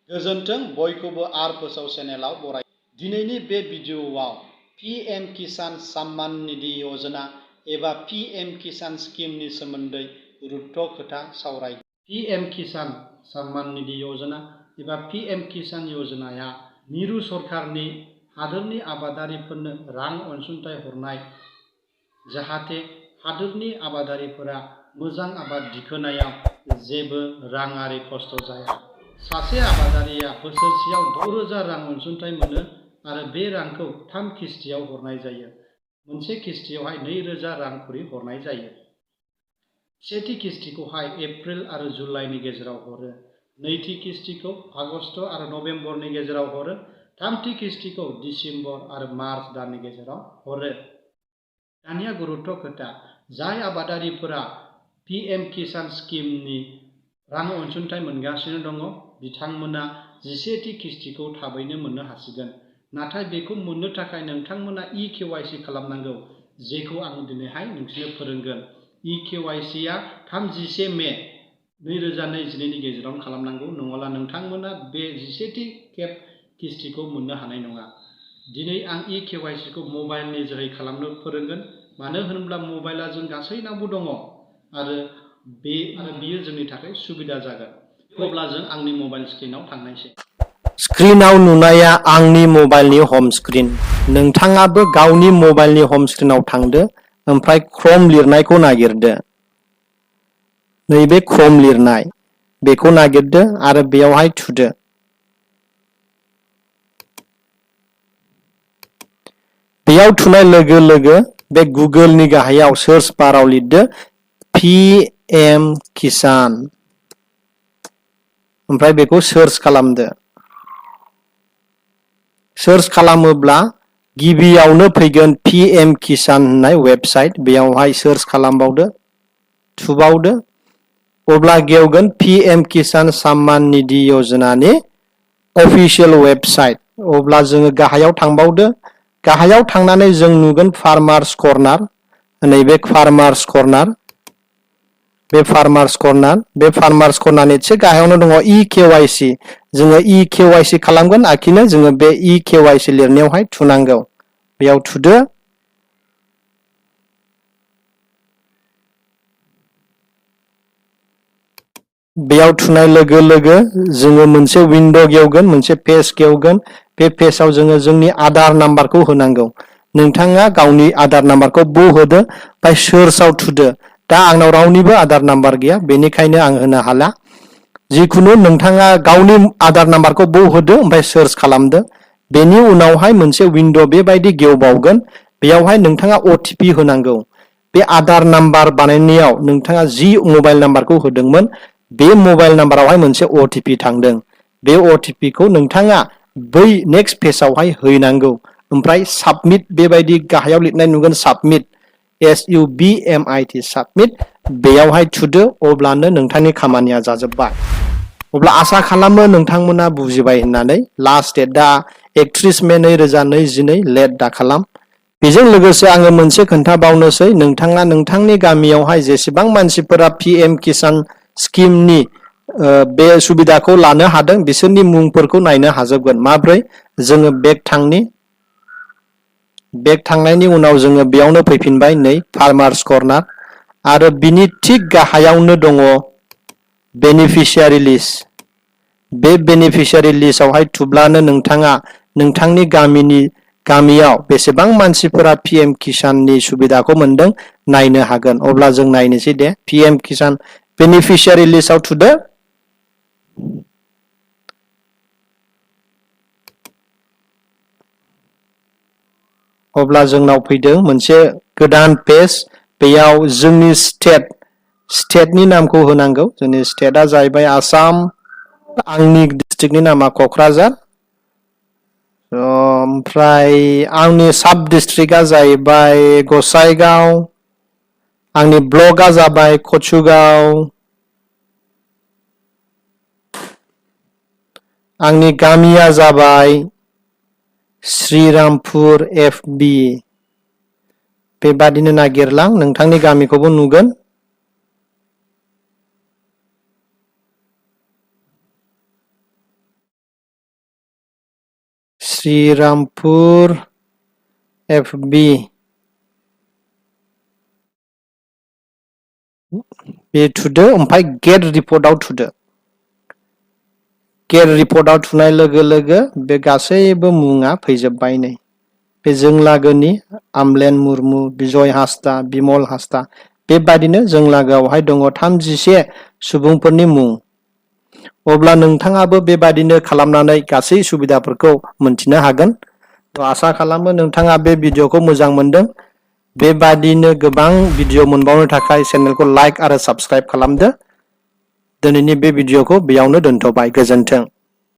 गोजोन्थों बयखौबो आर फोसाव चेनेलाव बराय। दिनैनि बे भिडिअआव PM किसान सम्मान निधि योजना एबा PM किसान स्किमनि सोमोन्दै गुरुत्व खोथा सावराय। PM किसान सम्मान निधि योजना एबा PM किसान योजनाया मिरु सरकारनि हादोरनि आबादारिफोरनो रां अनसुंथाइ हरनाय, जाहाथे हादोरनि आबादारिफोरा मोजां आबाद दिखोनायाव जेबो राङारि खस्थ' जाया। सासे आबादारिया बोसोरसेयाव 6,000 रां अनसुंथाइ मोनो आरो बे रांखौ 3 किस्तियाव हरनाय जायो। मोनसे किस्तियावहाय 2,000 रां खरि हरनाय जायो। सेथि किस्तिखौहाय एप्रिल आरो जुलाइनि गेजेराव हरो, नैथि किस्तिखौ आगस्त आरो नभेम्बरनि गेजेराव हरो, थामथि किस्तिखौ दिसेम्बर आरो मार्च दाननि गेजेराव हरो। दानिया गुरुत्व खोथा, जाय आबादारिफोरा PM किसान स्किमनि रां अनसुंथाइ मोनगासिनो दङ, बिथांमोना 11थि किस्तिखौ थाबैनो मोननो हासिगोन। नाथाय बेखौ मोननो थाखाय नोंथांमोना eKYC खालामनांगौ, जेखौ आं दिनैहाय नोंसोरनो फोरोंगोन। eKYC आ 31 मे 2022 नि गेजेराव खालामनांगौ, नङाब्ला नोंथांमोना बे 11थि खेब किस्तिखौ मोननो हानाय नङा। दिनै आं eKYC खौ मबाइलनि जोहै खालामनो फोरोंगोन, मानो होनोब्ला मबाइला जों गासैनावबो दङ आरो बियो जोंनि थाखाय सुबिदा जागोन। अब्ला जों आंनि मबाइल स्क्रिनाव थांनायसै। स्क्रिनाव नुनाया आंनि मबाइलनि हम स्क्रिन। नोंथाङाबो गावनि मबाइलनि हम स्क्रिनाव थांदो, ओमफ्राय क्रम लिरनायखौ नागिरदो। नैबे क्रम लिरनाय, बेखौ नागिरदो आरो बेयावहाय थुदो। बेयाव थुनाय लोगो लोगो बे गुगोलनि गाहायाव सार्च बाराव लिरदो PM किसान, ओमफ्राय बेखौ सार्च खालामदो। सार्च खालामोब्ला गिबियावनो फैगोन PM किसान होननाय वेबसाइट, बेयावहाय सार्च खालामबावदो, थुबावदो। अब्ला गेवगोन PM किसान सम्मान निधि योजनानि अफिसियेल वेबसाइट। अब्ला जोङो गाहायाव थांबावदो। गाहायाव थांनानै जों नुगोन फार्मार्स कर्नार, नैबे फार्मार्स कर्नार, बे फार्मार्स कर्नारनि एसे गाहायावनो दङ eKYC। जोङो eKYC खालामगोन, आखिनो जोङो बे eKYC लिरनायावहाय थुनांगौ। बेयाव थुदो। बेयाव थुनाय लोगो लोगो जोङो मोनसे विन्ड' गेवगोन, मोनसे पेज गेवगोन। बे पेजाव जोङो जोंनि आधार नाम्बारखौ होनांगौ। नोंथाङा गावनि आधार नाम्बारखौ होदो, ओमफ्राय सार्चआव थुदो। दा आंनाव रावनिबो आधार नाम्बार गैया, बेनिखायनो आं होनो हाला। जिखुनु नोंथाङा गावनि आधार नाम्बारखौ होदो, ओमफ्राय सार्च खालामदो। बेनि उनावहाय मोनसे विन्ड' बेबायदि गेवबावगोन। बेयावहाय नोंथाङा OTP होनांगौ। बे आधार नाम्बार बानायनायाव नोंथाङा जि मबाइल नाम्बारखौ होदोंमोन, बे मबाइल नाम्बारावहाय मोनसे OTP थांदों। बे OTP खौ नोंथाङा बै नेक्स्ट पेजावहाय हैनांगौ। ओमफ्राय साबमिट, बेबायदि गाहायाव लिरनाय नुगोन साबमिट, SUBMIT, साबमिट। बेयावहाय थुदो, अब्लानो नोंथांनि खामानिया जाजोब्बाय। अब्ला आसा खालामो नोंथांमोना बुजिबाय होननानै। लास्ट डेटआ 31 मे 2022, लेट दा खालाम। बेजों लोगोसे आङो मोनसे खोन्थाबावनोसै, नोंथाङा नोंथांनि गामियावहाय जेसेबां मानसिफोरा PM किसान स्किमनि बे सुबिदाखौ लानो हादों, बिसोरनि मुंफोरखौ नायनो हाजोबगोन। माब्रै? जोङो बेक थांनायनि उनाव जोङो बेयावनो फैफिनबाय, नै फार्मार्स कर्नार, आरो बिनि थिक गाहायावनो दङ बेनिफिशियारि लिस्ट। बे बेनिफिशियारि लिस्टआवहाय थुब्लानो नोंथाङा नोंथांनि गामियाव बेसेबां मानसिफोरा PM किसाननि सुबिदाखौ मोनदों नायनो हागोन। अब्ला जों नायनोसै दे। PM किसान बेनिफिशियारि लिस्टआव थुदो। अब्ला जोंनाव फैदों मोनसे गोदान पेज। बेयाव जोंनि स्टेटनि नामखौ होनांगौ। जोंनि स्टेटआ जाहैबाय आसाम, आंनि डिस्ट्रिक्टनि नामा क'क्राझार, ओमफ्राय आंनि साब डिस्ट्रिक्टआ जाहैबाय गसाइगाव, आंनि ब्लकआ जाबाय कचुगाव, आंनि गामिया जाबाय श्रीरामपुर FB। बेबादिनो नागिरलां, नोंथांनि गामिखौबो नुगोन। श्रीरामपुर FB बे थुदो ओमफ्राय गेट रिपर्टआव थुदो। गेट रिपर्टआव थुनाय लोगो लोगो बे गासैबो मुङा फैजोब्बाय नै। बे जोंलागोनि आमलेन मुर्मु, बिजय हास्दा, बिमल हास्दा बेबादिनो जोंलागोआवहाय दङ 31 सुबुंफोरनि मुं। अब्ला नोंथाङाबो बेबादिनो खालामनानै गासै सुबिदाफोरखौ मोनथिनो हागोन। आसा खालामो नोंथाङा बे भिडिअखौ मोजां मोनदों। बेबादिनो गोबां भिडिअ मोनबावनो थाखाय चेनेलखौ लाइक आरो साबस्क्राइब खालामदो। दिनैनि बे भिडिअखौ बेयावनो दोनथ'बाय। गोजोन्थों।